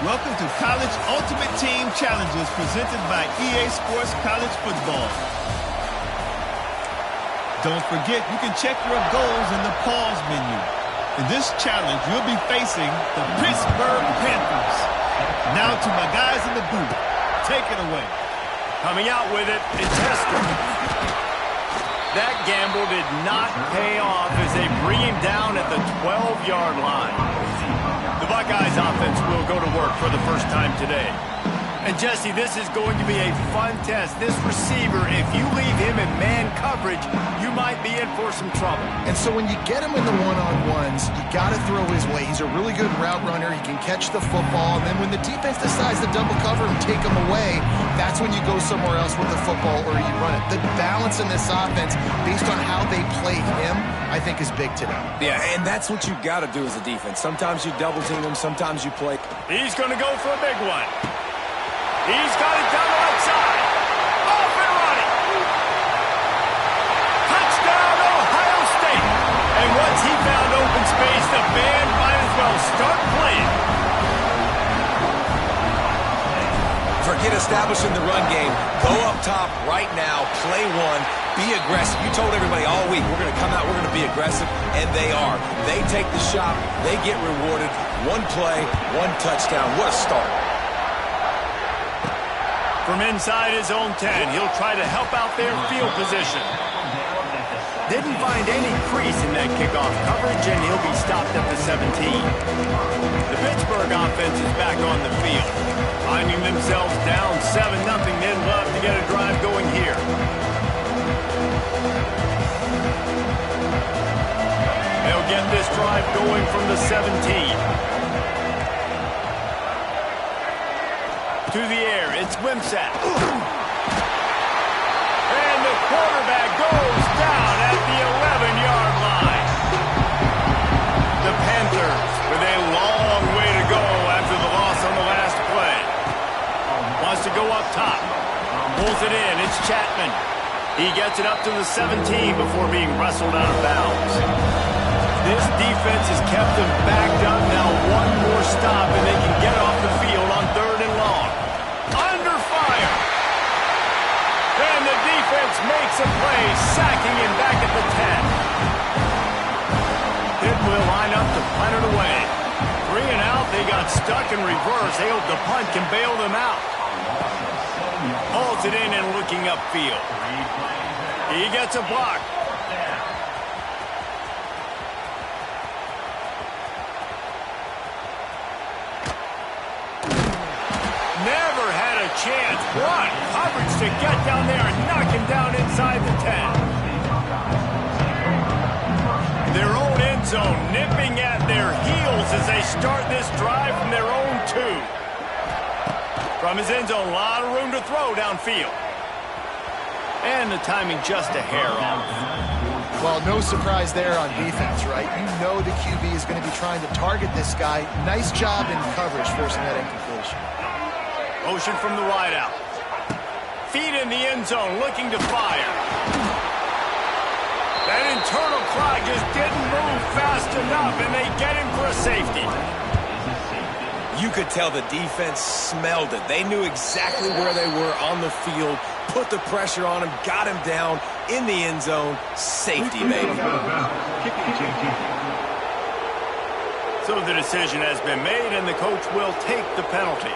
Welcome to College Ultimate Team Challenges presented by EA Sports College Football. Don't forget, you can check your goals in the pause menu. In this challenge, you'll be facing the Pittsburgh Panthers. Now to my guys in the booth. Take it away. Coming out with it, it's Hester. That gamble did not pay off as they bring him down at the 12-yard line. The Buckeyes offense will go to work for the first time today. And Jesse, this is going to be a fun test. This receiver, if you leave him in man coverage, you might be in for some trouble. And so when you get him in the one-on-ones, you got to throw his way. He's a really good route runner. He can catch the football. And then when the defense decides to double cover and take him away, that's when you go somewhere else with the football or you run it. The balance in this offense, based on how they play him, I think is big today. Yeah, and that's what you got to do as a defense. Sometimes you double team him, sometimes you play. He's going to go for a big one. He's got it down the right side. Off and running. Touchdown, Ohio State. And once he found open space, the band might as well start playing. Forget establishing the run game. Go up top right now. Play one. Be aggressive. You told everybody all week, we're going to come out, we're going to be aggressive, and they are. They take the shot. They get rewarded. One play, one touchdown. What a start. From inside his own 10, he'll try to help out their field position. Didn't find any crease in that kickoff coverage, and he'll be stopped at the 17. The Pittsburgh offense is back on the field. Finding themselves down 7-0, they'd love to get a drive going here. They'll get this drive going from the 17. To the air, it's Wimsatt. And the quarterback goes down at the 11-yard line. The Panthers with a long way to go after the loss on the last play. Wants to go up top. Pulls it in, it's Chapman. He gets it up to the 17 before being wrestled out of bounds. This defense has kept them backed up. Now one more stop and they can get off the field on 3rd and long. Under fire. And the defense makes a play, sacking him back at the 10. It will line up to punt it away. 3 and out, they got stuck in reverse. They hope the punt can bail them out. Hauls it in and looking upfield. He gets a block. Never had a chance. What coverage to get down there and knock him down inside the 10. Their own end zone nipping at their heels as they start this drive from their own 2. From his end zone, a lot of room to throw downfield. And the timing just a hair off. Well, no surprise there on defense, right? You know the QB is going to be trying to target this guy. Nice job in coverage forcing that incompletion. Motion from the wide out. Feet in the end zone, looking to fire. That internal clock just didn't move fast enough, and they get him for a safety. You could tell the defense smelled it. They knew exactly where they were on the field, put the pressure on him, got him down in the end zone. Safety, baby. So the decision has been made, and the coach will take the penalty.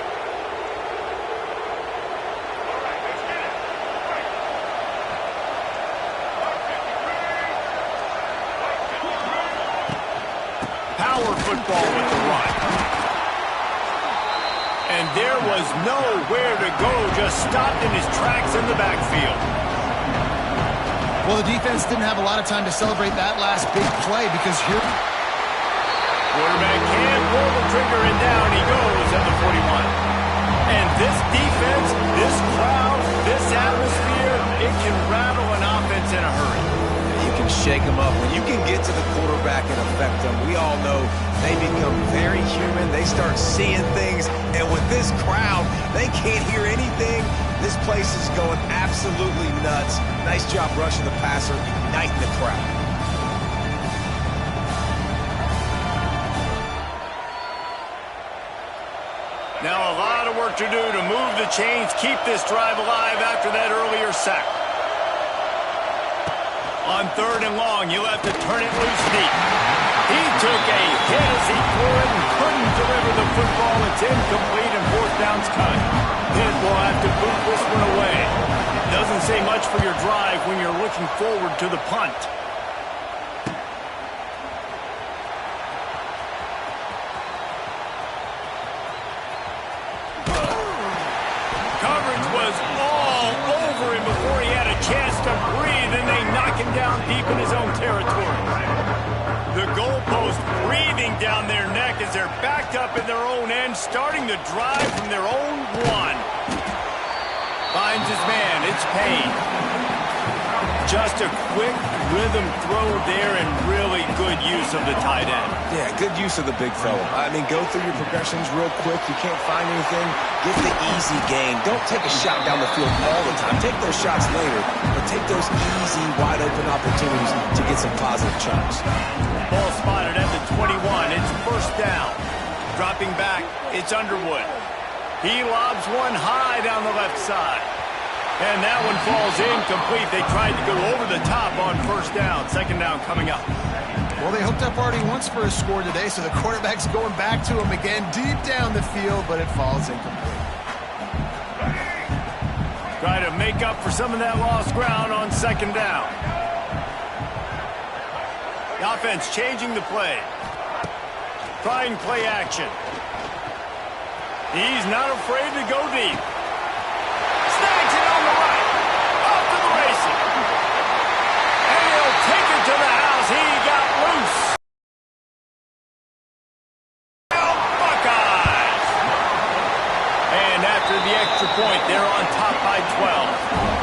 Power football with the run. And there was nowhere to go, just stopped in his tracks in the backfield. Well, the defense didn't have a lot of time to celebrate that last big play because here... Quarterback can't pull the trigger, and down he goes at the 41. And this defense, this crowd, this atmosphere, it can rattle an offense in a hurry. You can shake them up. When you can get to the quarterback and affect them, we all know they become very human. They start seeing things. And with this crowd, they can't hear anything. This place is going absolutely nuts. Nice job rushing the passer, igniting the crowd. Now a lot of work to do to move the chains, keep this drive alive after that earlier sack. On 3rd and long, you'll have to turn it loose deep. He took a hit as he threw it and couldn't deliver the football. It's incomplete and 4th down's cut. Pitt will have to boot this one away. Doesn't say much for your drive when you're looking forward to the punt. Coverage was all over him before he had a chance to breathe, and they knock him down deep in his own territory. The goalpost breathing down their neck as they're backed up in their own end, starting to drive from their own 1. Finds his man. It's Payne. Just a quick rhythm throw there and really good use of the tight end. Yeah, good use of the big fella. I mean, go through your progressions real quick. You can't find anything. Get the easy gain. Don't take a shot down the field all the time. Take those shots later, but take those easy, wide-open opportunities to get some positive chunks. Ball spotted at the 21. It's 1st down. Dropping back, it's Underwood. He lobs one high down the left side. And that one falls incomplete. They tried to go over the top on 1st down. 2nd down coming up. Well, they hooked up already once for a score today, so the quarterback's going back to him again deep down the field, but it falls incomplete. Try to make up for some of that lost ground on 2nd down. The offense changing the play. Trying play action. He's not afraid to go deep. Snags it on the right. Off to the races. And he'll take it to the house. He got loose. Buckeyes. And after the extra point, they're on top by 12.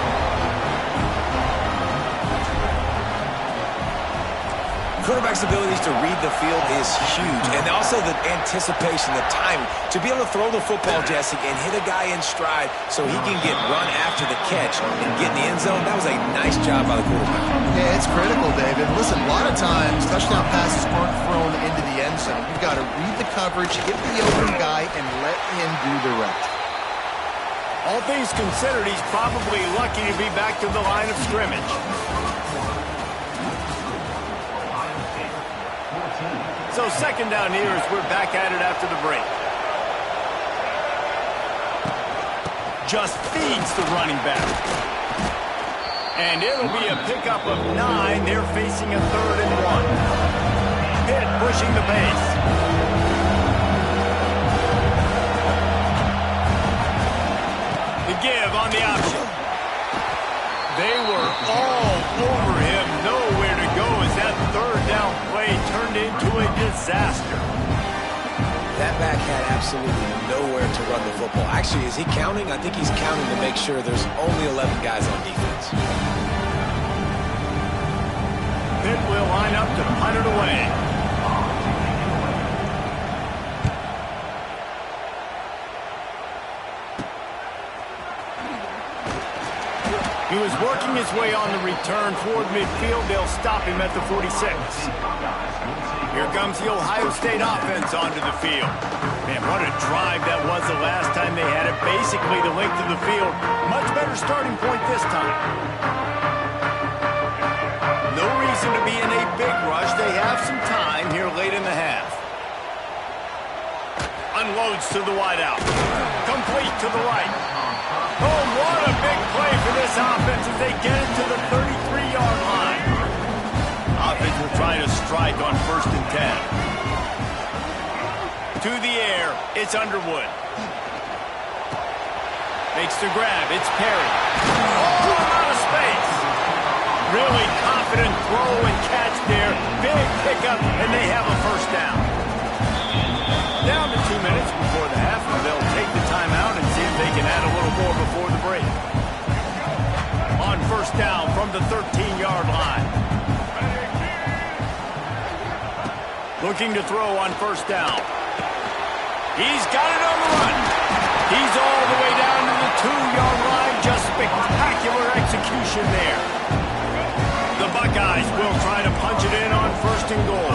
Quarterback's abilities to read the field is huge, and also the anticipation, the timing, to be able to throw the football, Jesse, and hit a guy in stride so he can get run after the catch and get in the end zone. That was a nice job by the quarterback. Yeah, it's critical, David. Listen, a lot of times touchdown passes aren't thrown into the end zone. You've got to read the coverage, hit the open guy, and let him do the rest. All things considered, he's probably lucky to be back to the line of scrimmage. So 2nd down here as we're back at it after the break. Just feeds the running back. And it'll be a pickup of 9. They're facing a 3rd and 1. Pitt pushing the pace. The give on the option. They were all over him. Nowhere to go as that 3rd down play turned into a disaster. That back had absolutely nowhere to run the football. Actually, is he counting? I think he's counting to make sure there's only 11 guys on defense. Pitt will line up to punt it away. He was working his way on the return toward midfield. They'll stop him at the 46. Here comes the Ohio State offense onto the field. Man, what a drive that was the last time they had it. Basically the length of the field. Much better starting point this time. No reason to be in a big rush. They have some time here late in the half. Unloads to the wideout. Complete to the right. Oh, what a big play for this offense as they get it to the 33-yard line. Offense will try to strike on 1st and 10. To the air, it's Underwood. Makes the grab, it's Perry. Oh, out of space. Really confident throw and catch there. Big pickup, and they have a first down. Down to 2 minutes before the half, they'll take the timeout and see if they can add a little more before the break. On 1st down from the 13-yard line. Looking to throw on 1st down. He's got it on the run. He's all the way down to the 2-yard line. Just spectacular execution there. The Buckeyes will try to punch it in on 1st and goal.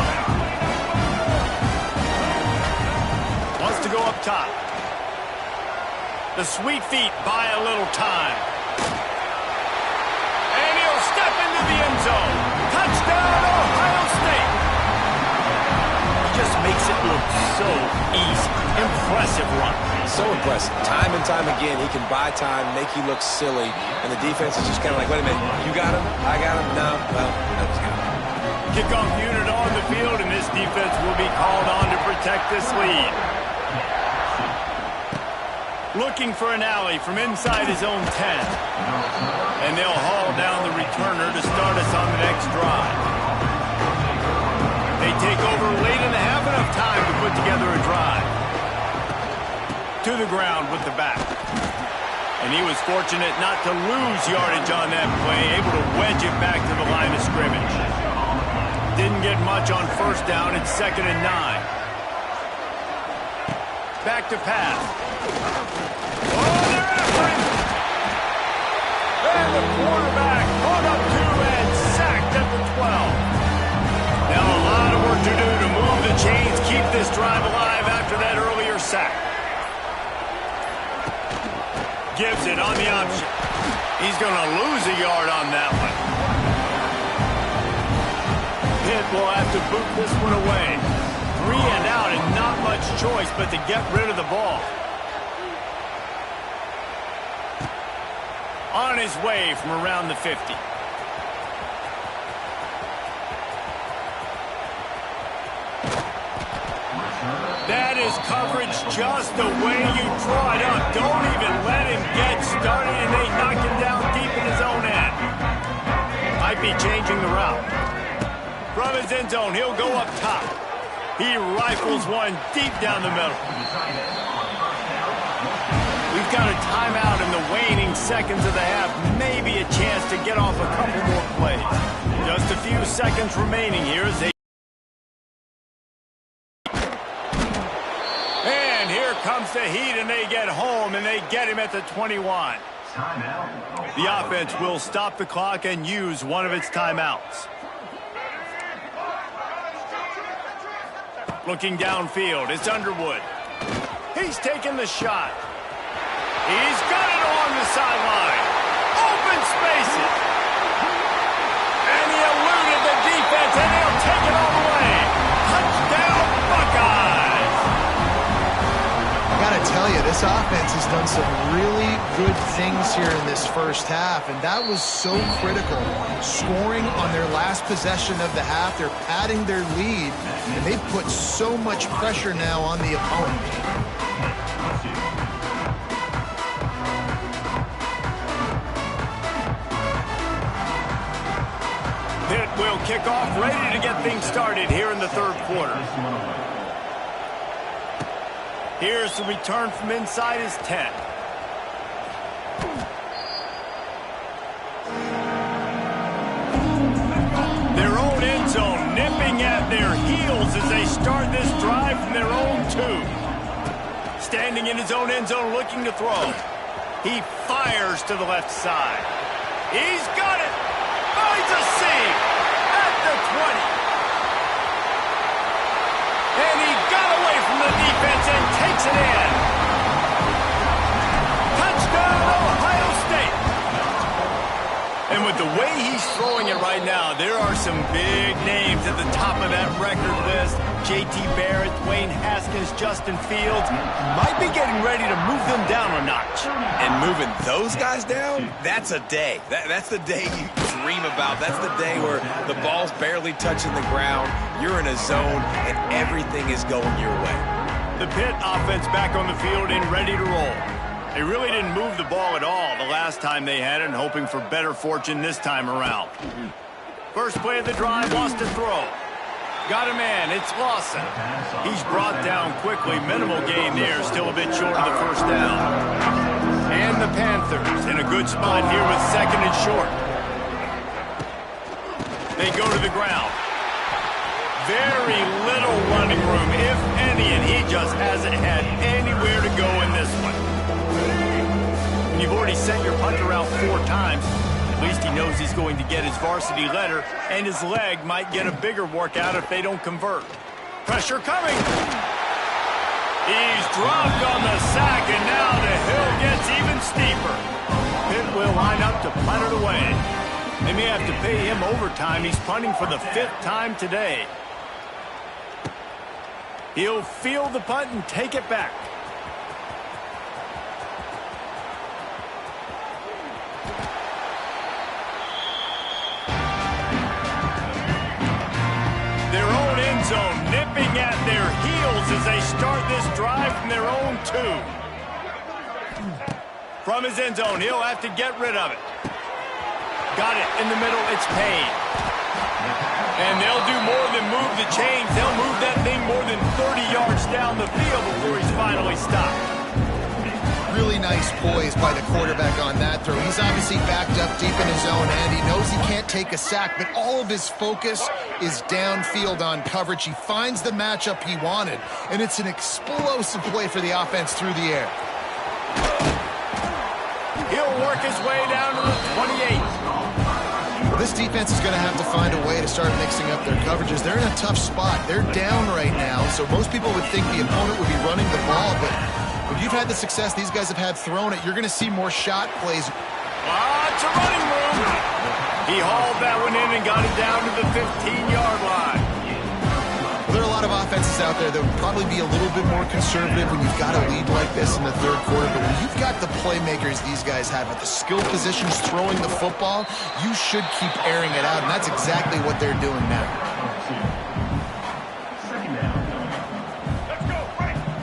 Wants to go up top. The sweet feet buy a little time. And he'll step into the end zone. Touchdown, Ohio State. He just makes it look so easy. Impressive run. So impressive. Time and time again, he can buy time, make you look silly, and the defense is just kind of like, wait a minute, you got him? I got him? No. Well, that's good. Kickoff unit on the field, and this defense will be called on to protect this lead. Looking for an alley from inside his own 10. And they'll haul down the returner to start us on the next drive. They take over late in the half, enough time to put together a drive. To the ground with the back. And he was fortunate not to lose yardage on that play, able to wedge it back to the line of scrimmage. Didn't get much on 1st down. It's 2nd and 9. Back to pass. Oh, they're after him. And the quarterback caught up to and sacked at the 12. Now a lot of work to do to move the chains, keep this drive alive after that earlier sack. Gives it on the option. He's going to lose a yard on that one. Pitt will have to boot this one away. 3 and out and not much choice but to get rid of the ball. On his way from around the 50. That is coverage just the way you draw it up. Don't even let him get started, and they knock him down deep in his own end. Might be changing the route. From his end zone, he'll go up top. He rifles one deep down the middle. We've got a timeout in the waning seconds of the half. Maybe a chance to get off a couple more plays. Just a few seconds remaining here as they... And here comes the heat, and they get home, and they get him at the 21. The offense will stop the clock and use one of its timeouts. Looking downfield, it's Underwood. He's taking the shot. He's got it along the sideline. Open spaces. And he eluded the defense, and he'll take it all the way. Touchdown, Buckeyes. I got to tell you, this offense has done some really good things here in this first half, and that was so critical. Scoring on their last possession of the half, they're padding their lead, and they put so much pressure now on the opponent. Pitt will kick off, ready to get things started here in the 3rd quarter. Here's the return from inside his 10. Their own end at their heels as they start this drive from their own 2. Standing in his own end zone looking to throw. He fires to the left side. He's got it. Oh, he's a save at the 20. And he got away from the defense and takes it in. Touchdown, Ohio State. And with the way he's throwing it right now, there are some big names at the top of that record list. J.T. Barrett, Dwayne Haskins, Justin Fields might be getting ready to move them down a notch. And moving those guys down, that's a day. That's the day you dream about. That's the day where the ball's barely touching the ground, you're in a zone, and everything is going your way. The Pitt offense back on the field and ready to roll. They really didn't move the ball at all the last time they had it, and hoping for better fortune this time around. First play of the drive, wants to throw. Got a man, it's Lawson. He's brought down quickly. Minimal gain there, still a bit short of the first down. And the Panthers in a good spot here with second and short. They go to the ground. Very little running room, if any, and he just hasn't had anywhere to go in this one. When you've already sent your punter out 4 times, at least he knows he's going to get his varsity letter, and his leg might get a bigger workout if they don't convert. Pressure coming. He's dropped on the sack, and now the hill gets even steeper. Pitt will line up to punt it away. They may have to pay him overtime. He's punting for the 5th time today. He'll field the punt and take it back. Their own end zone nipping at their heels as they start this drive from their own 2. From his end zone, he'll have to get rid of it. Got it in the middle, it's Payne. And they'll do more than move the chains. They'll move that thing more than 30 yards down the field before he's finally stopped. Really nice poise by the quarterback on that throw. He's obviously backed up deep in his own end. He knows he can't take a sack, but all of his focus is downfield on coverage. He finds the matchup he wanted, and it's an explosive play for the offense through the air. He'll work his way down to the 28. This defense is going to have to find a way to start mixing up their coverages. They're in a tough spot. They're down right now, so most people would think the opponent would be running the ball, but if you've had the success these guys have had throwing it, you're going to see more shot plays. Lots of running room. He hauled that one in and got it down to the 15-yard line. Well, there are a lot of offenses out there that would probably be a little bit more conservative when you've got a lead like this in the 3rd quarter, but when you've got the playmakers these guys have at the skill positions throwing the football, you should keep airing it out, and that's exactly what they're doing now.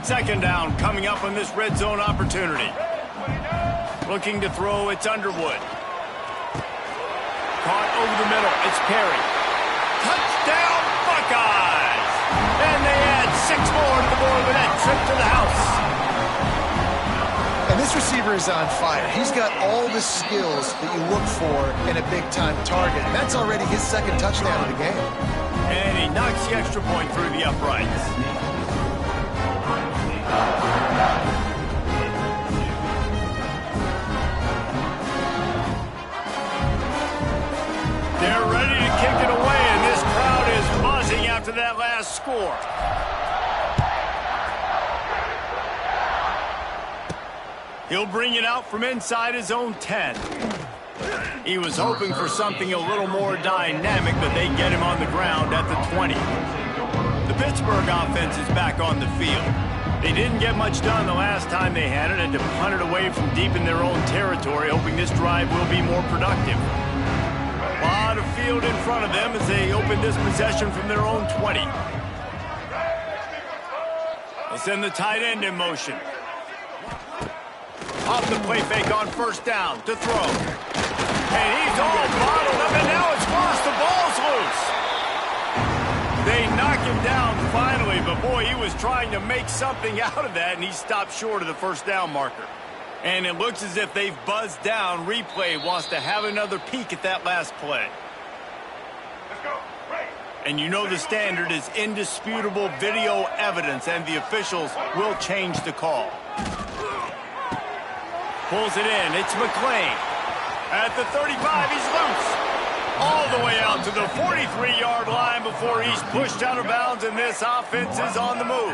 Second down coming up on this red zone opportunity. Looking to throw, it's Underwood. Caught over the middle, it's Perry. Touchdown, Buckeyes! And they add 6 more to the board with that trip to the house. And this receiver is on fire. He's got all the skills that you look for in a big-time target. And that's already his 2nd touchdown of the game. And he knocks the extra point through the uprights. They're ready to kick it away, and this crowd is buzzing after that last score. He'll bring it out from inside his own 10. He was hoping for something a little more dynamic, but they get him on the ground at the 20. The Pittsburgh offense is back on the field. They didn't get much done the last time they had it, and to punt it away from deep in their own territory, hoping this drive will be more productive. A lot of field in front of them as they open this possession from their own 20. They'll send the tight end in motion. Off the play fake on first down to throw. And he's all bottled up, and now it's lost. The ball's loose. They knock him down finally, but boy, he was trying to make something out of that, and he stopped short of the first down marker. And it looks as if they've buzzed down. Replay wants to have another peek at that last play. And you know the standard is indisputable video evidence, and the officials will change the call. Pulls it in. It's McClain. At the 35, he's loose. All the way out to the 43-yard line before he's pushed out of bounds, and this offense is on the move.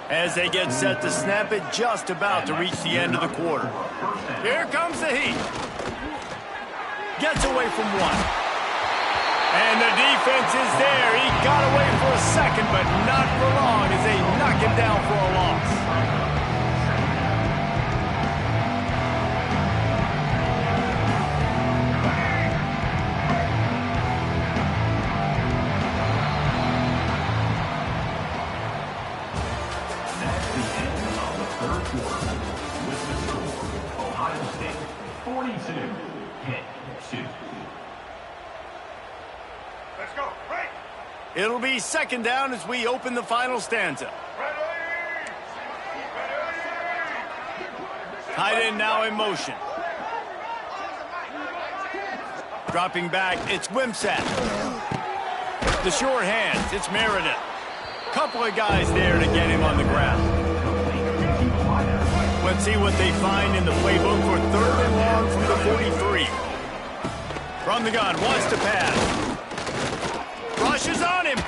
As they get set to snap it, just about to reach the end of the quarter. Here comes the heat. Gets away from one. And the defense is there. He got away for a second, but not for long as they knock him down for a loss. It'll be second down as we open the final stanza. Tight end now in motion. Dropping back, it's Wimsatt. The short hands, it's Meredith. Couple of guys there to get him on the ground. Let's see what they find in the playbook for third and long from the 43. From the gun, wants to pass. Rushes on him.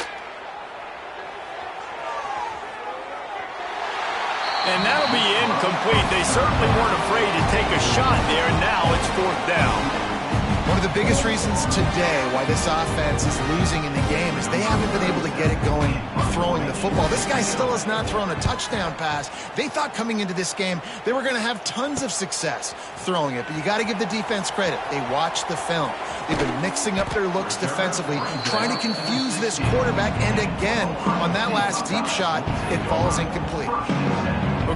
And that'll be incomplete. They certainly weren't afraid to take a shot there, and now it's fourth down. One of the biggest reasons today why this offense is losing in the game is they haven't been able to get it going throwing the football. This guy still has not thrown a touchdown pass. They thought coming into this game they were going to have tons of success throwing it, but you got to give the defense credit. They watched the film. They've been mixing up their looks defensively, trying to confuse this quarterback, and again, on that last deep shot, it falls incomplete.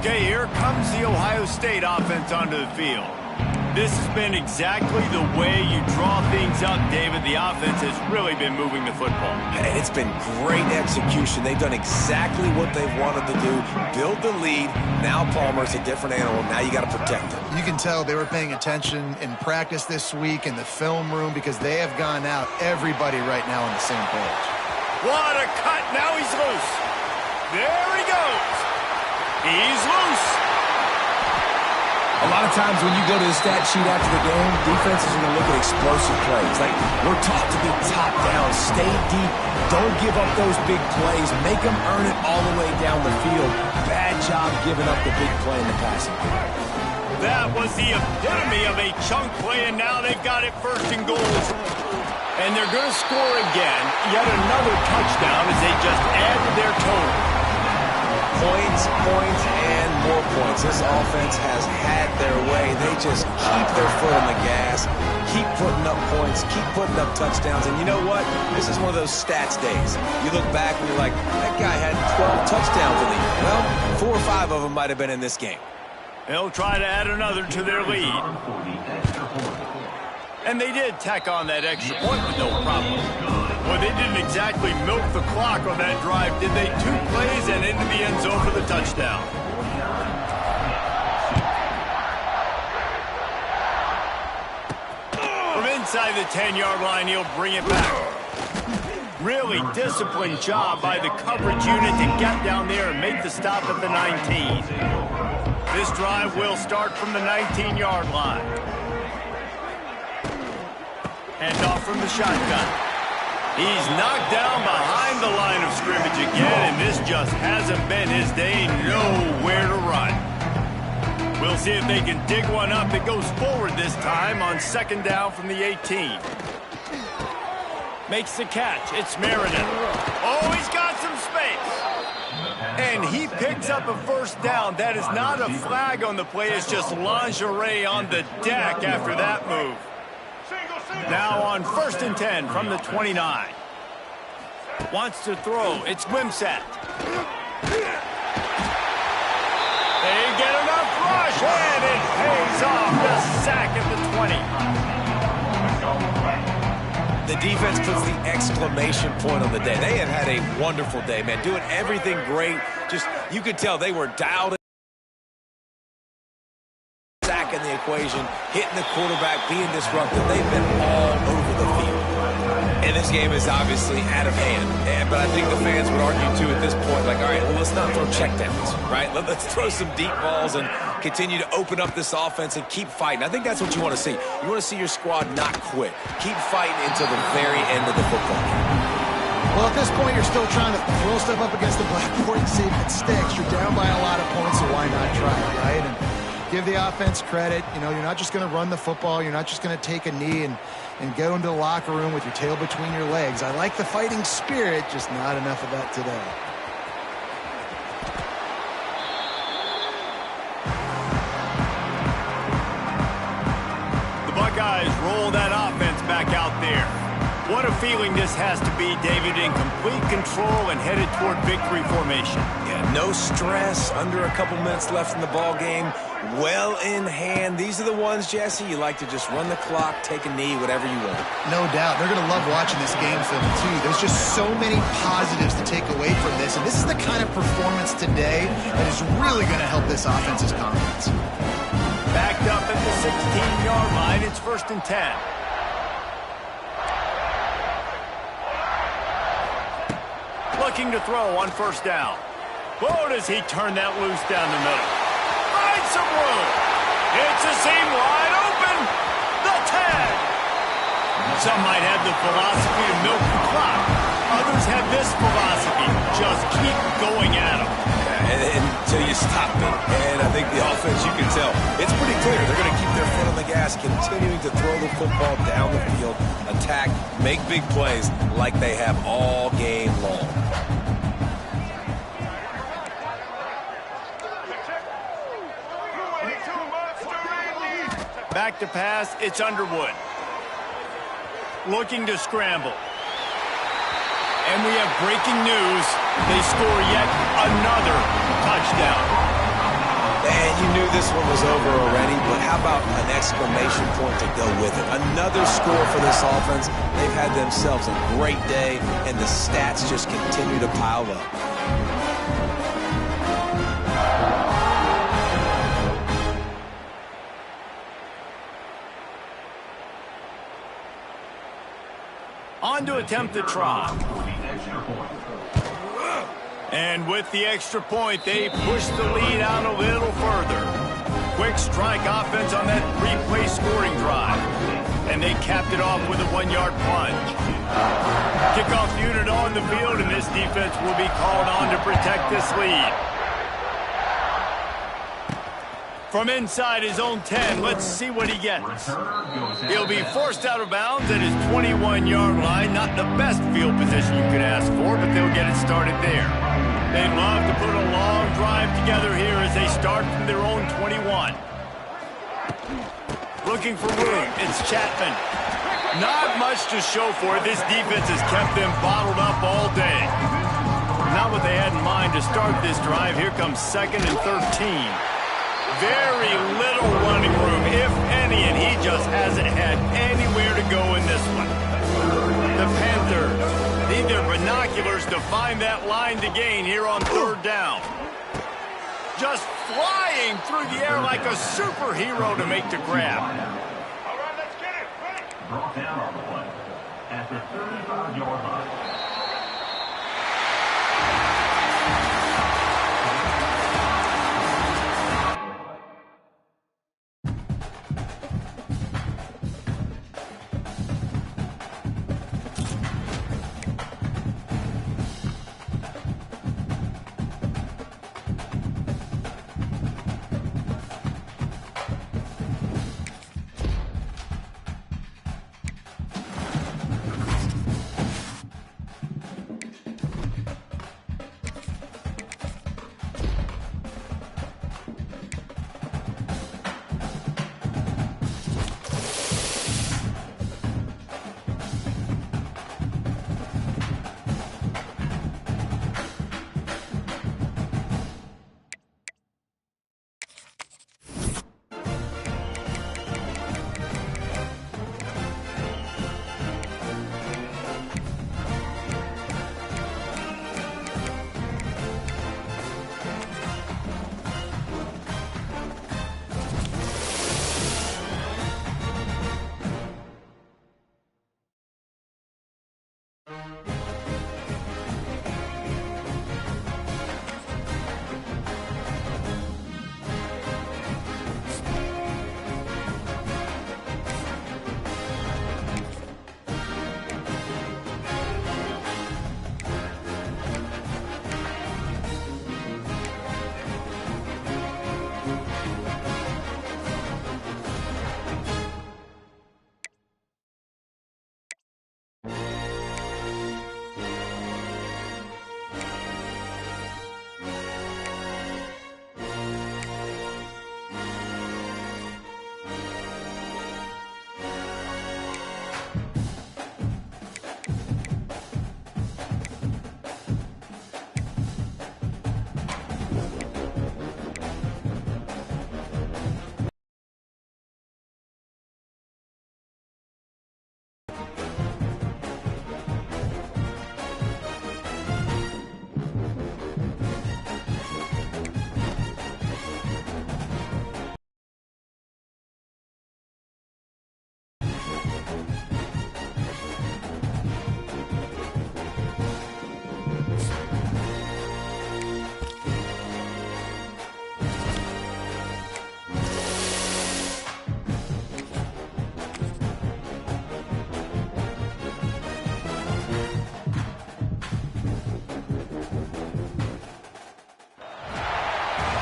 Okay, here comes the Ohio State offense onto the field. This has been exactly the way you draw things up, David. The offense has really been moving the football. And it's been great execution. They've done exactly what they've wanted to do. Build the lead. Now Palmer's a different animal. Now you got to protect him. You can tell they were paying attention in practice this week in the film room because they have gone out everybody right now on the same page. What a cut. Now he's loose. There he goes. He's loose. A lot of times when you go to the stat sheet after the game, defenses are going to look at explosive plays. Like, we're taught to be top down, stay deep, don't give up those big plays, make them earn it all the way down the field. Bad job giving up the big play in the passing game. That was the epitome of a chunk play, and now they've got it first and goal. And they're going to score again, yet another touchdown as they just add to their total. Points, and more points. This offense has had their way. They just keep their foot on the gas, keep putting up points, keep putting up touchdowns. And you know what? This is one of those stats days. You look back and you're like, that guy had 12 touchdowns in the year. Well, 4 or 5 of them might have been in this game. They'll try to add another to their lead. And they did tack on that extra point with no problem. Well, they didn't exactly milk the clock on that drive, did they? 2 plays and into the end zone for the touchdown. From inside the 10-yard line, he'll bring it back. Really disciplined job by the coverage unit to get down there and make the stop at the 19. This drive will start from the 19-yard line. Hand off from the shotgun. He's knocked down behind the line of scrimmage again, and this just hasn't been his day. Nowhere to run. We'll see if they can dig one up. It goes forward this time on second down from the 18. Makes the catch. It's Meredith. Oh, he's got some space. And he picks up a first down. That is not a flag on the play. It's just lingerie on the deck after that move. Now on 1st and 10 from the 29. Wants to throw. It's Wimsatt. They get enough rush, and it pays off. The sack at the 20. The defense puts the exclamation point on the day. They have had a wonderful day, man. Doing everything great. Just, you could tell they were dialed in. Sack in the equation, hitting the quarterback, being disruptive. They've been all over the field. And this game is obviously out of hand. But I think the fans would argue, too, at this point, like, all right, well, let's not throw checkdowns, right? Let's throw some deep balls and continue to open up this offense and keep fighting. I think that's what you want to see. You want to see your squad not quit. Keep fighting until the very end of the football game. Well, at this point, you're still trying to throw stuff up against the blackboard and see if it sticks. You're down by a lot of points, so why not try it, right? And give the offense credit. You know, you're not just going to run the football. You're not just going to take a knee and go into the locker room with your tail between your legs. I like the fighting spirit, just not enough of that today. The Buckeyes roll that offense back out there. What a feeling this has to be, David, in complete control and headed toward victory formation. Yeah, no stress, under a couple minutes left in the ball game, well in hand. These are the ones, Jesse, you like to just run the clock, take a knee, whatever you want. No doubt. They're going to love watching this game film, too. There's just so many positives to take away from this, and this is the kind of performance today that is really going to help this offense's confidence. Backed up at the 16-yard line, it's 1st and 10. Looking to throw on 1st down. Whoa, does he turn that loose down the middle. Find some room. It's a seam wide open. The 10. Some might have the philosophy to milk the clock. Others have this philosophy. Just keep going at them. Until you stop them. And I think the offense, you can tell, it's pretty clear. They're going to keep their foot on the gas, continuing to throw the football down the field, attack, make big plays like they have all game long. Back to pass, it's Underwood. Looking to scramble. And we have breaking news. They score yet another touchdown. And you knew this one was over already, but how about an exclamation point to go with it? Another score for this offense. They've had themselves a great day, and the stats just continue to pile up. On to attempt the try. And with the extra point, they push the lead out a little further. Quick strike offense on that 3-play scoring drive. And they capped it off with a 1-yard plunge. Kickoff unit on the field, and this defense will be called on to protect this lead. From inside his own 10, let's see what he gets. He'll be forced out of bounds at his 21-yard line. Not the best field position you could ask for, but they'll get it started there. They'd love to put a long drive together here as they start from their own 21. Looking for room, it's Chapman. Not much to show for it. This defense has kept them bottled up all day. Not what they had in mind to start this drive. Here comes 2nd and 13. Very little running room, if any, and he just hasn't had anywhere to go in this one. The Panthers need their binoculars to find that line to gain here on 3rd down. Just flying through the air like a superhero to make the grab. All right, let's get it. Ready? Brought down on the play at the 35-yard line.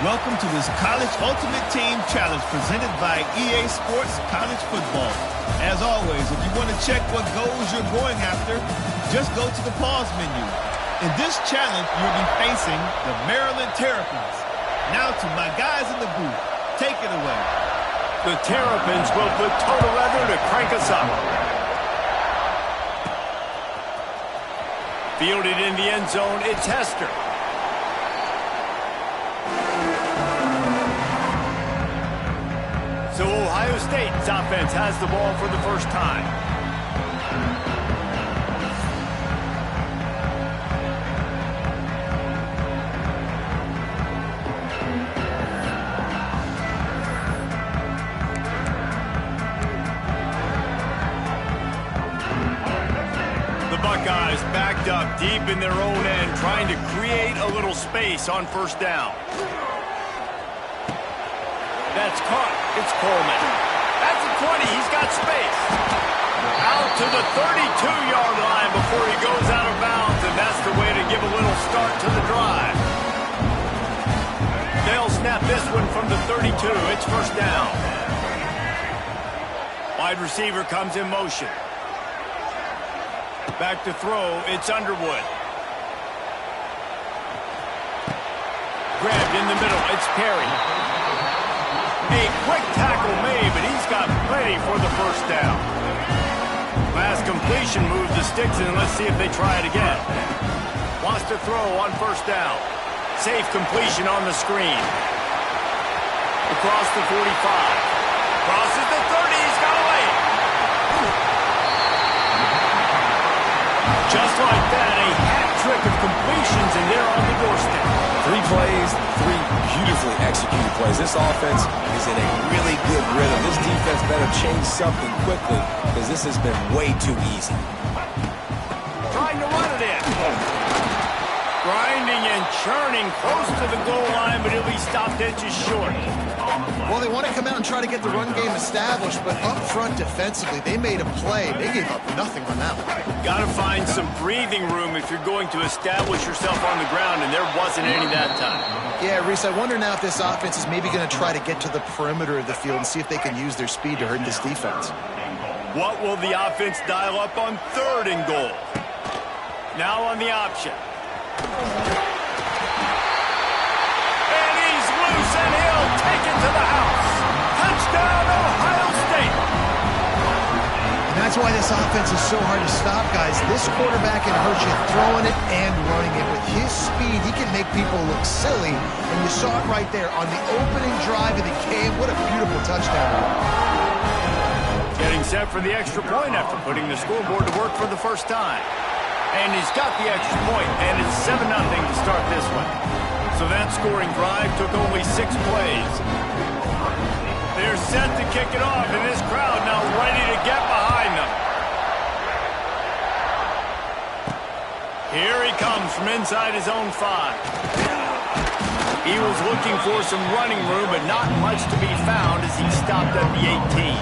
Welcome to this College Ultimate Team Challenge presented by EA Sports College Football. As always, if you want to check what goals you're going after, just go to the pause menu. In this challenge, you'll be facing the Maryland Terrapins. Now to my guys in the booth. Take it away. The Terrapins will put total leather to crank us up. Fielded in the end zone, it's Hester. So Ohio State's offense has the ball for the first time. The Buckeyes backed up deep in their own end, trying to create a little space on first down. That's caught. It's Coleman. That's a 20. He's got space. Out to the 32-yard line before he goes out of bounds, and that's the way to give a little start to the drive. They'll snap this one from the 32. It's first down. Wide receiver comes in motion. Back to throw. It's Underwood. Grabbed in the middle. It's Perry. A quick tackle made, but he's got plenty for the first down. Last completion moves the sticks in. Let's see if they try it again. Wants to throw on first down. Safe completion on the screen. Across the 45. Crosses the 30. He's got a lane. Just like that, a hat trick of completions, and they're on the doorstep. 3 plays, 3 beautifully executed plays. This offense is in a really good rhythm. This defense better change something quickly because this has been way too easy. Trying to run it in. Grinding and churning close to the goal line, but he'll be stopped inches short. Well, they want to come out and try to get the run game established, but up front defensively, they made a play. They gave up nothing on that one. Got to find some breathing room if you're going to establish yourself on the ground, and there wasn't any that time. Yeah, Reese, I wonder now if this offense is maybe going to try to get to the perimeter of the field and see if they can use their speed to hurt this defense. What will the offense dial up on 3rd and goal? Now on the option. And he's loose, and he'll take it to the house. Touchdown, Ohio State. And that's why this offense is so hard to stop, guys. This quarterback can hurt you throwing it and running it. With his speed, he can make people look silly. And you saw it right there on the opening drive of the game. What a beautiful touchdown. Getting set for the extra point after putting the scoreboard to work for the first time. And he's got the extra point, and it's 7-0 to start this one. So that scoring drive took only 6 plays. They're set to kick it off, and this crowd now ready to get behind them. Here he comes from inside his own 5. He was looking for some running room, but not much to be found as he stopped at the 18.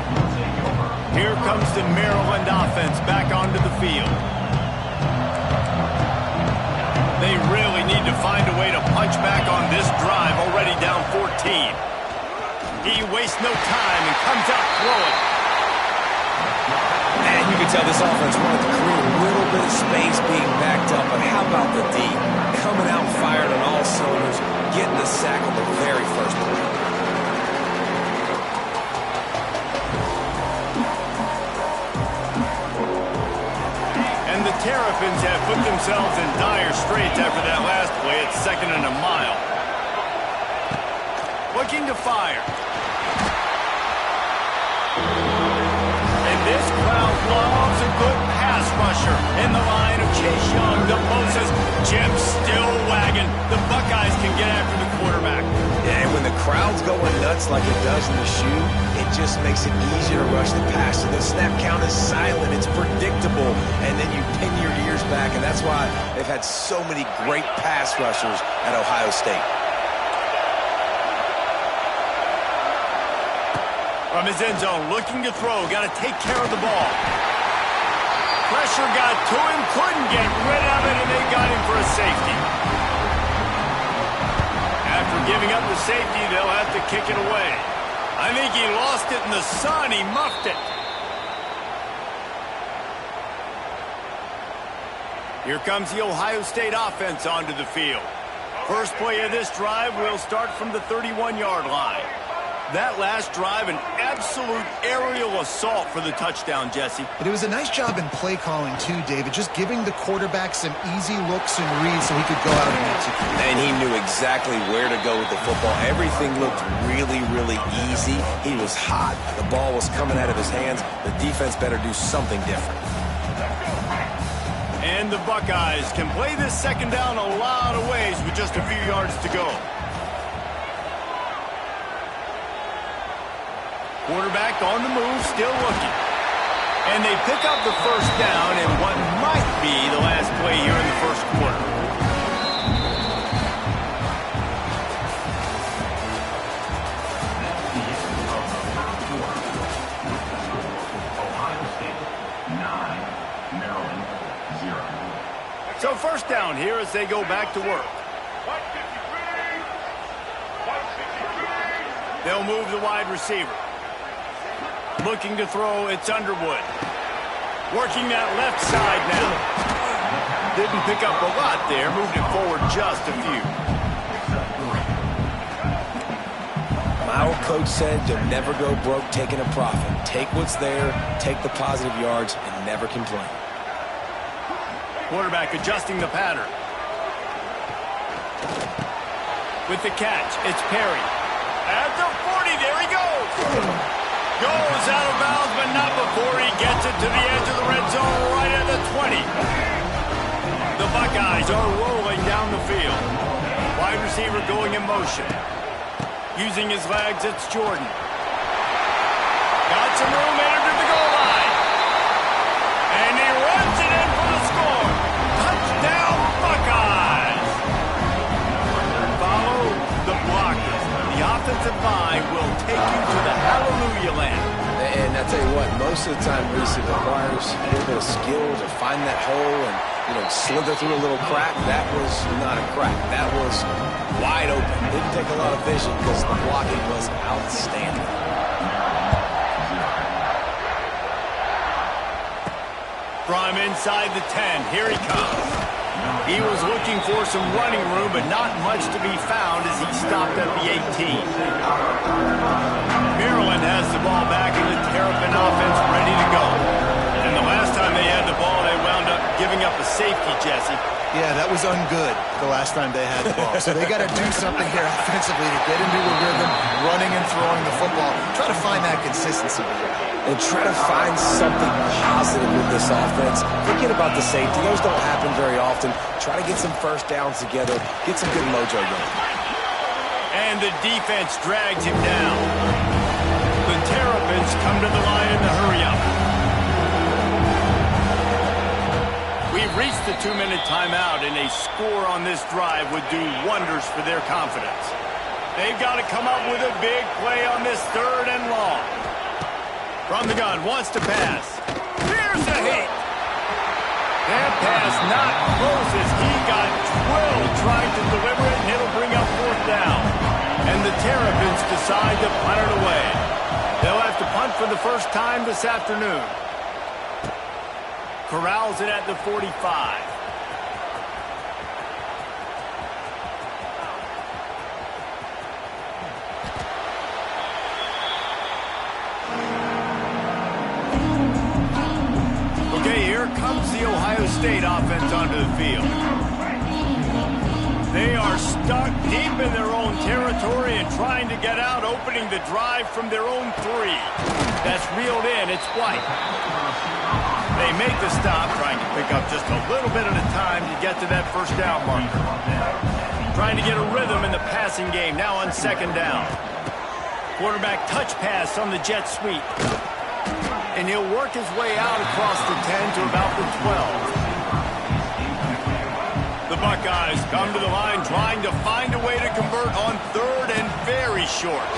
Here comes the Maryland offense back onto the field. They really need to find a way to punch back on this drive, already down 14. He wastes no time and comes out throwing. And you can tell this offense wanted to create a little bit of space being backed up, but how about the D? Coming out fired on all cylinders, getting the sack on the very first play. And the Terrapins have put themselves in dire straits after that last play. It's 2nd and a mile. Looking to fire. And this crowd loves a good pass rusher in the line of Chase Young. The Moses, Jim still wagging. The Buckeyes can get after the quarterback. And when the crowd's going nuts like it does in the shoe, it just makes it easier to rush the pass. So the snap count is silent. It's predictable. And then you pin your ears back. And that's why they've had so many great pass rushers at Ohio State. From his end zone, looking to throw. Got to take care of the ball. Pressure got to him. Couldn't get rid of it, and they got him for a safety. After giving up the safety, they'll have to kick it away. I think he lost it in the sun. He muffed it. Here comes the Ohio State offense onto the field. First play of this drive will start from the 31-yard line. That last drive, an absolute aerial assault for the touchdown, Jesse. But it was a nice job in play calling, too, David, just giving the quarterback some easy looks and reads so he could go out and execute. And he knew exactly where to go with the football. Everything looked really, really easy. He was hot. The ball was coming out of his hands. The defense better do something different. And the Buckeyes can play this second down a lot of ways with just a few yards to go. Quarterback on the move, still looking. And they pick up the first down in what might be the last play here in the first quarter. Ohio State 9, Maryland 0. So first down here as they go back to work. They'll move the wide receiver. Looking to throw, it's Underwood. Working that left side now. Didn't pick up a lot there, moved it forward just a few. My old coach said you'll never go broke taking a profit. Take what's there, take the positive yards, and never complain. Quarterback adjusting the pattern. With the catch, it's Perry. At the 40, there he goes. Goes out of bounds, but not before he gets it to the edge of the red zone right at the 20. The Buckeyes are rolling down the field. Wide receiver going in motion. Using his legs, it's Jordan. Got some room, entered the goal line. And he runs it in for the score. Touchdown, Buckeyes. Follow the blockers. The offensive line will take you to the hallelujah land. And I tell you what, most of the time, Reese, it requires a little bit of skill to find that hole and, slither through a little crack. That was not a crack. That was wide open. Didn't take a lot of vision because the blocking was outstanding. From inside the 10, here he comes. He was looking for some running room, but not much to be found as he stopped at the 18. Maryland has the ball back in the Terrapin offense ready to go. And the last time they had the ball, they wound up giving up a safety, Jesse. Yeah, that was ungood the last time they had the ball. So they got to do something here offensively to get into a rhythm, running and throwing the football. Try to find that consistency here. And try to find something positive with this offense. Forget about the safety. Those don't happen very often. Try to get some first downs together. Get some good mojo going. And the defense drags him down. The Terrapins come to the line in the hurry-up. We've reached the 2-minute timeout, and a score on this drive would do wonders for their confidence. They've got to come up with a big play on this 3rd and long. From the gun, wants to pass. Here's the hit. That pass not close as he got drilled trying to deliver it, and it'll bring up 4th down. And the Terrapins decide to punt it away. They'll have to punt for the first time this afternoon. Corrals it at the 45. Here comes the Ohio State offense onto the field. They are stuck deep in their own territory and trying to get out, opening the drive from their own 3. That's reeled in. It's White. They make the stop, trying to pick up just a little bit at a time to get to that first down marker. Trying to get a rhythm in the passing game, now on 2nd down. Quarterback touch pass on the jet sweep. And he'll work his way out across the 10 to about the 12. The Buckeyes come to the line trying to find a way to convert on 3rd and very short.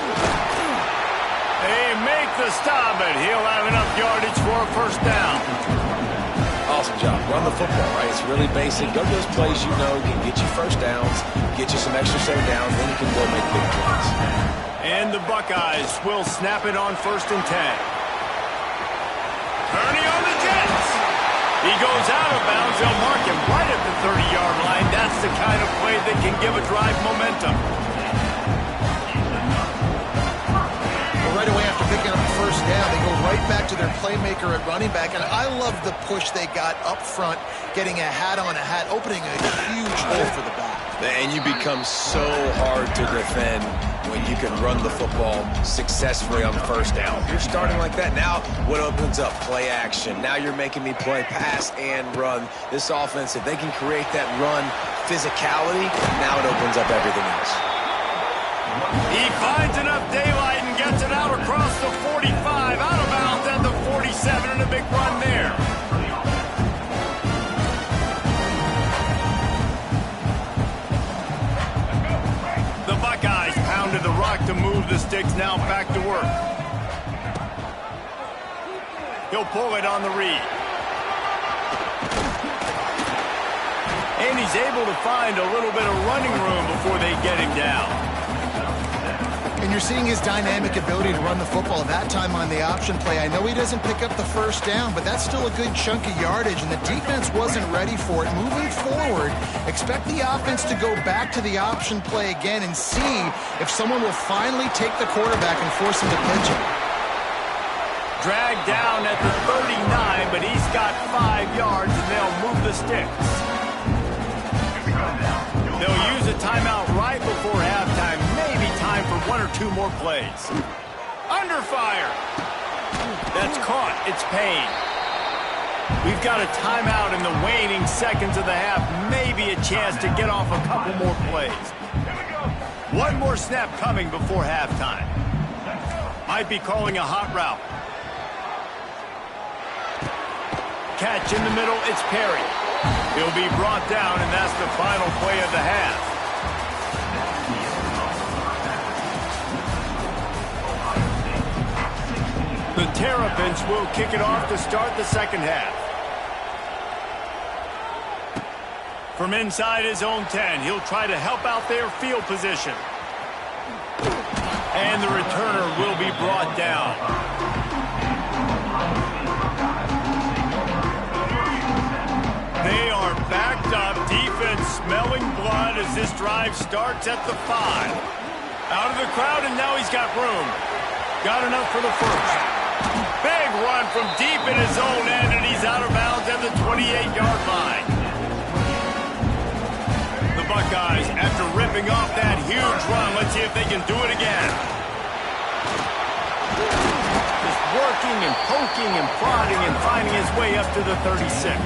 They make the stop, but he'll have enough yardage for a first down. Oh, awesome job. Run the football, right? It's really basic. Go to those plays you know can get you first downs, get you some extra set of downs, then you can go make big plays. And the Buckeyes will snap it on 1st and 10. Turning on the Jets. He goes out of bounds. They'll mark him right at the 30-yard line. That's the kind of play that can give a drive momentum. Right away after picking up the first down, they go right back to their playmaker at running back. And I love the push they got up front, getting a hat on a hat, opening a huge hole for the back. And you become so hard to defend when you can run the football successfully on first down. You're starting like that. Now what opens up? Play action. Now you're making me play pass and run. This offense, if they can create that run physicality, now it opens up everything else. He finds enough daylight and gets it out across the 45, out of bounds at the 47, and a big run there. The Buckeyes pounded the rock to move the sticks, now back to work. He'll pull it on the read. And he's able to find a little bit of running room before they get him down. And you're seeing his dynamic ability to run the football. That time on the option play, I know he doesn't pick up the first down, but that's still a good chunk of yardage, and the defense wasn't ready for it. Moving forward, expect the offense to go back to the option play again and see if someone will finally take the quarterback and force him to pitch it. Dragged down at the 39, but he's got 5 yards, and they'll move the sticks. They'll use a timeout right before halftime. Maybe time for 1 or 2 more plays. Under fire. That's caught. It's Payne. We've got a timeout in the waning seconds of the half. Maybe a chance to get off a couple more plays. 1 more snap coming before halftime. Might be calling a hot route. Catch in the middle. It's Perry. He'll be brought down, and that's the final play of the half. The Terrapins will kick it off to start the second half. From inside his own 10, he'll try to help out their field position. And the returner will be brought down. They are backed up, defense smelling blood as this drive starts at the 5. Out of the crowd, and now he's got room. Got enough for the first. Big run from deep in his own end, and he's out of bounds at the 28-yard line. The Buckeyes, after ripping off that huge run, let's see if they can do it again. Just working and poking and prodding and finding his way up to the 36.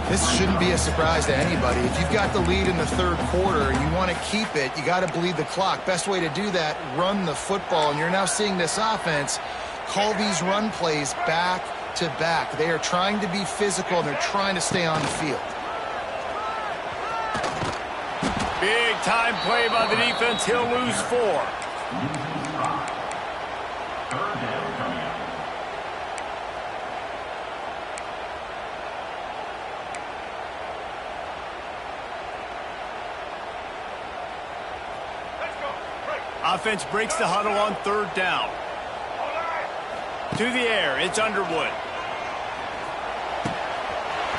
This shouldn't be a surprise to anybody. If you've got the lead in the third quarter and you want to keep it, you got to bleed the clock. Best way to do that, run the football. And you're now seeing this offense call these run plays back to back. They are trying to be physical, and they're trying to stay on the field. Big time play by the defense. He'll lose 4. Offense breaks the huddle on 3rd down. To the air, it's Underwood.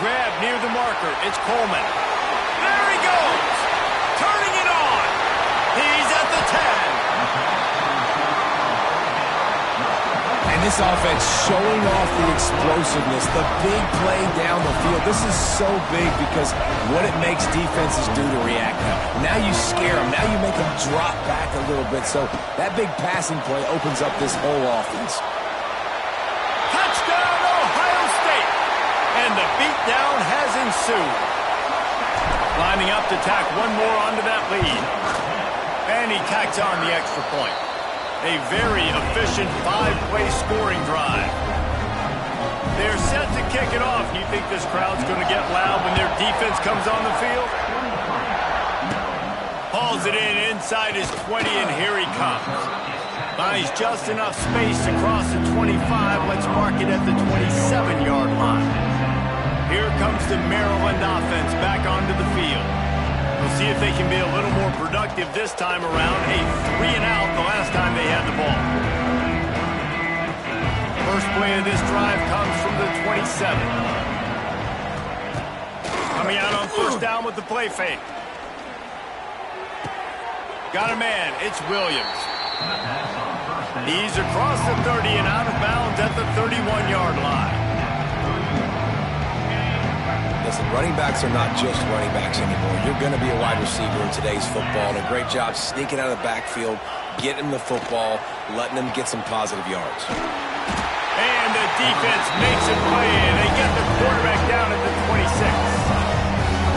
Grab near the marker, it's Coleman. There he goes! Turning it on! He's at the 10. And this offense showing off the explosiveness, the big play down the field. This is so big because what it makes defenses do to react now. Now you scare them. Now you make them drop back a little bit. So that big passing play opens up this whole offense. Touchdown, Ohio State! And the beatdown has ensued. Lining up to tack 1 more onto that lead. And he tacks on the extra point. A very efficient 5-play scoring drive. They're set to kick it off. You think this crowd's going to get loud when their defense comes on the field? Hauls it in inside his 20, and here he comes. Buys just enough space to cross the 25. Let's mark it at the 27-yard line. Here comes the Maryland offense back onto the field. We'll see if they can be a little more productive this time around. A 3-and-out the last time they had the ball. First play of this drive comes from the 27. Coming out on first down with the play fake. Got a man. It's Williams. He's across the 30 and out of bounds at the 31-yard line. Listen, running backs are not just running backs anymore. You're going to be a wide receiver in today's football. And a great job sneaking out of the backfield, getting the football, letting them get some positive yards. And the defense makes a play, and they get the quarterback down at the 26.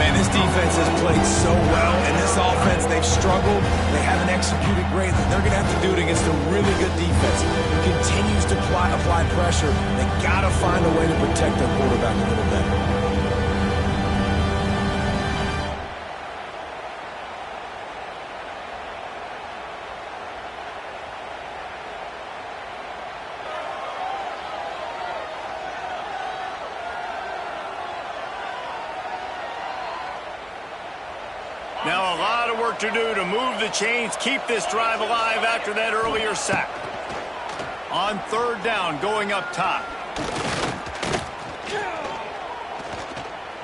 Man, this defense has played so well, and this offense, they've struggled. They haven't executed great. They're going to have to do it against a really good defense who continues to apply pressure. They got to find a way to protect their quarterback a little better. Now a lot of work to do to move the chains, keep this drive alive after that earlier sack. On third down, going up top.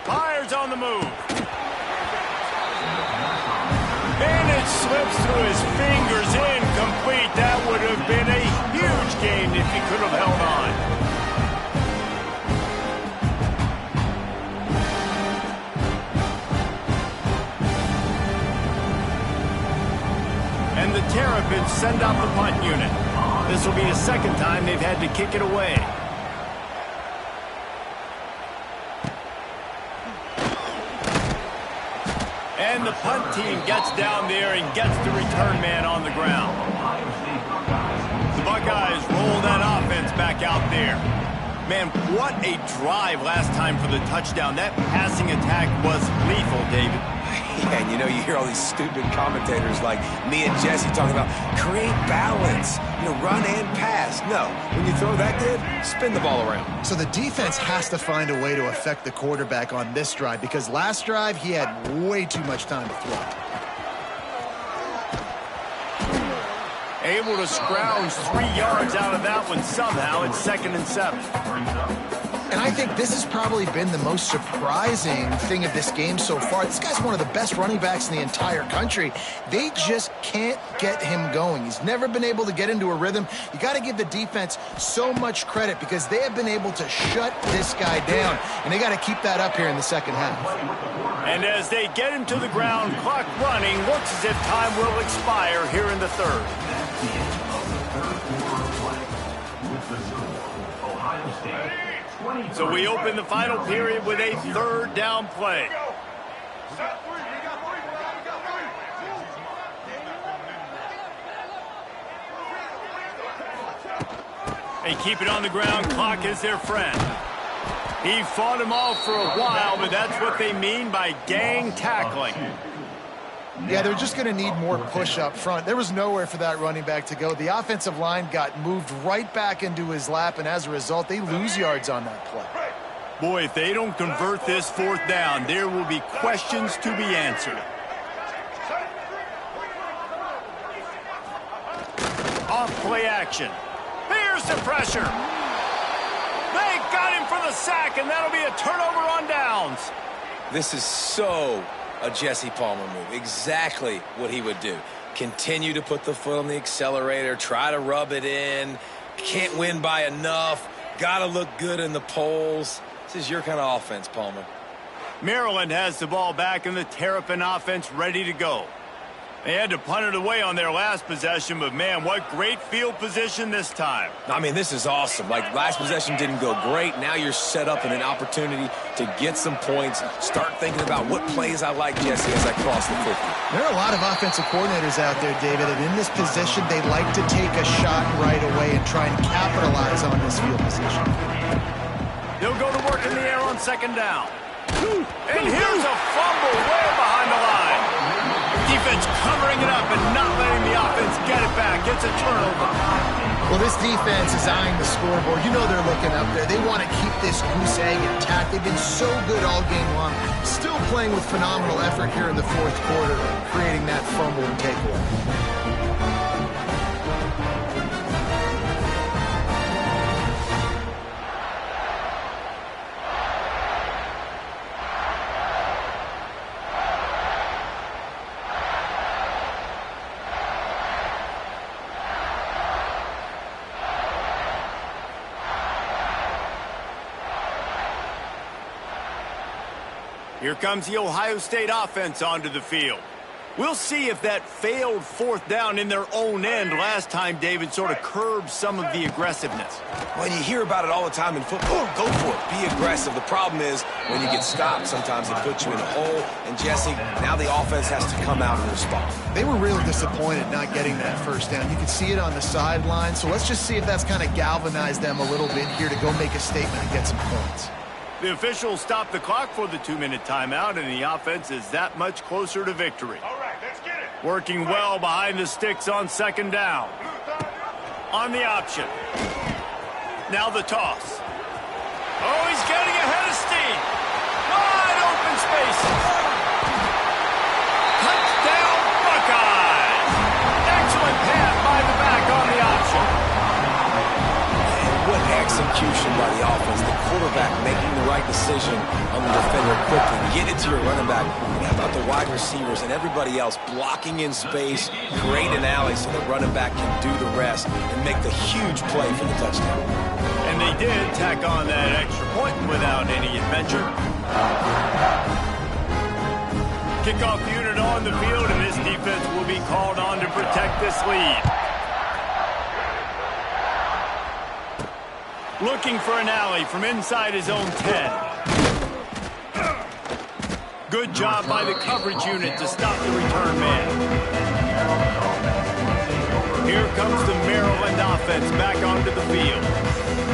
Myers on the move. And it slips through his fingers, incomplete. That would have been a huge gain if he could have held on. And the Terrapins send out the punt unit. This will be the second time they've had to kick it away. And the punt team gets down there and gets the return man on the ground. The Buckeyes roll that offense back out there. Man, what a drive last time for the touchdown. That passing attack was lethal, David. Yeah, and you know, you hear all these stupid commentators like me and Jesse talking about create balance, run and pass. No, when you throw that good, spin the ball around. So the defense has to find a way to affect the quarterback on this drive because last drive he had way too much time to throw. Able to scrounge 3 yards out of that one somehow. It's 2nd and 7. And I think this has probably been the most surprising thing of this game so far. This guy's one of the best running backs in the entire country. They just can't get him going. He's never been able to get into a rhythm. You got to give the defense so much credit because they have been able to shut this guy down. And they got to keep that up here in the second half. And as they get him to the ground, clock running, looks as if time will expire here in the third. So we open the final period with a third down play. They keep it on the ground. Clock is their friend. He fought him off for a while, but that's what they mean by gang tackling. Yeah, they're just going to need more push up front. There was nowhere for that running back to go. The offensive line got moved right back into his lap, and as a result, they lose yards on that play. Boy, if they don't convert this fourth down, there will be questions to be answered. Off play action. Here's the pressure. They got him for the sack, and that'll be a turnover on downs. This is so a Jesse Palmer move. Exactly what he would do. Continue to put the foot on the accelerator, try to rub it in. Can't win by enough. Got to look good in the polls. This is your kind of offense, Palmer. Maryland has the ball back and the Terrapin offense ready to go. They had to punt it away on their last possession, but man, what great field position this time. I mean, this is awesome. Like, last possession didn't go great. Now you're set up in an opportunity to get some points. Start thinking about what plays I like, Jesse, as I cross the 50. There are a lot of offensive coordinators out there, David, and in this position, they like to take a shot right away and try and capitalize on this field position. They'll go to work in the air on second down. And here's a fumble way behind the line. Defense covering it up and not letting the offense get it back. It's a turnover. Well, this defense is eyeing the scoreboard. You know they're looking up there. They want to keep this goose egg intact. They've been so good all game long. Still playing with phenomenal effort here in the fourth quarter, creating that fumble and takeaway. Here comes the Ohio State offense onto the field. We'll see if that failed fourth down in their own end last time, David, sort of curbed some of the aggressiveness. Well, you hear about it all the time in football. Go for it. Be aggressive. The problem is when you get stopped, sometimes it puts you in a hole. And, Jesse, now the offense has to come out and respond. They were really disappointed not getting that first down. You could see it on the sideline. So let's just see if that's kind of galvanized them a little bit here to go make a statement and get some points. The officials stopped the clock for the 2-minute timeout, and the offense is that much closer to victory. All right, let's get it. Working well behind the sticks on second down. On the option. Now the toss. Oh, he's getting ahead of steam. Wide open spaces. Touchdown, Buckeyes. Excellent pass by the back on the option. What execution by the offense. The quarterback making the right decision on the defender quickly. Get it to your running back. And how about the wide receivers and everybody else blocking in space, create an alley so the running back can do the rest and make the huge play for the touchdown. And they did tack on that extra point without any adventure. Kickoff unit on the field, and this defense will be called on to protect this lead. Looking for an alley from inside his own 10. Good job by the coverage unit to stop the return man. Here comes the Maryland offense back onto the field.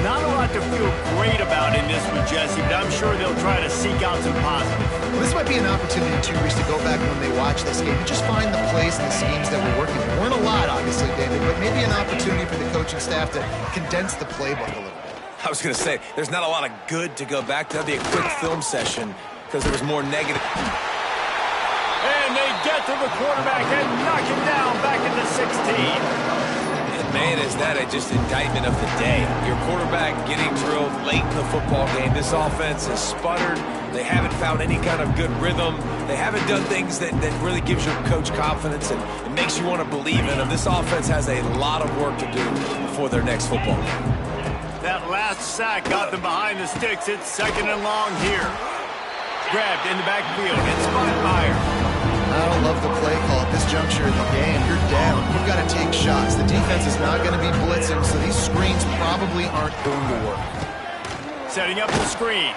Not a lot to feel great about in this one, Jesse, but I'm sure they'll try to seek out some positives. Well, this might be an opportunity, too, Reese, to go back when they watch this game and just find the plays and the schemes that were working. There weren't a lot, obviously, David, but maybe an opportunity for the coaching staff to condense the playbook a little bit. I was going to say, there's not a lot of good to go back to. That'd be a quick film session because there was more negative. And they get to the quarterback and knock him down back into 16. And man, is that just indictment of the day. Your quarterback getting drilled late in the football game. This offense has sputtered. They haven't found any kind of good rhythm. They haven't done things that really gives your coach confidence and it makes you want to believe in them. This offense has a lot of work to do before their next football game. That last sack got them behind the sticks. It's second and long here. Grabbed in the backfield. It's Meyer. I don't love the play call at this juncture in the game. You're down. You've got to take shots. The defense is not going to be blitzing, so these screens probably aren't going to work. Setting up the screen.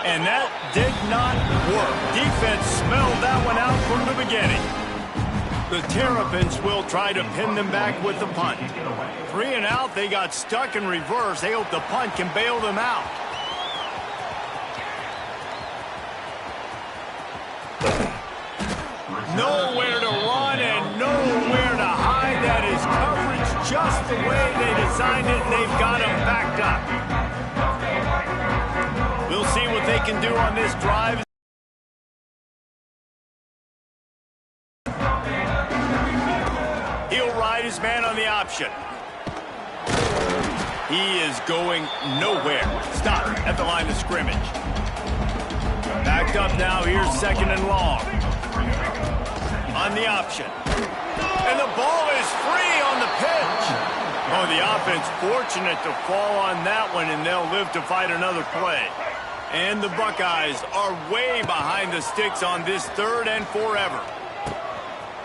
And that did not work. Defense smelled that one out from the beginning. The Terrapins will try to pin them back with the punt. 3 and out, they got stuck in reverse. They hope the punt can bail them out. Nowhere to run and nowhere to hide. That is coverage just the way they designed it, and they've got them backed up. We'll see what they can do on this drive. He'll ride his man on the option. He is going nowhere. Stop at the line of scrimmage. Backed up now. Here's second and long. On the option. And the ball is free on the pitch. Oh, the offense fortunate to fall on that one, and they'll live to fight another play. And the Buckeyes are way behind the sticks on this third and forever.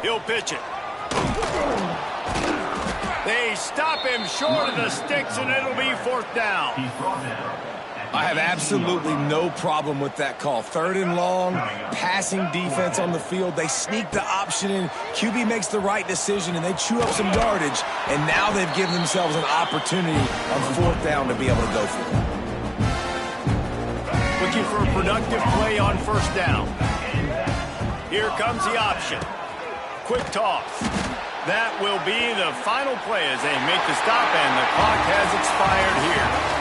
He'll pitch it. They stop him short of the sticks, and it'll be fourth down. I have absolutely no problem with that call. Third and long, passing defense on the field. They sneak the option in. QB makes the right decision, and they chew up some yardage. And now they've given themselves an opportunity on fourth down to be able to go for it. Looking for a productive play on first down. Here comes the option. Quick toss. That will be the final play as they make the stop, and the clock has expired here.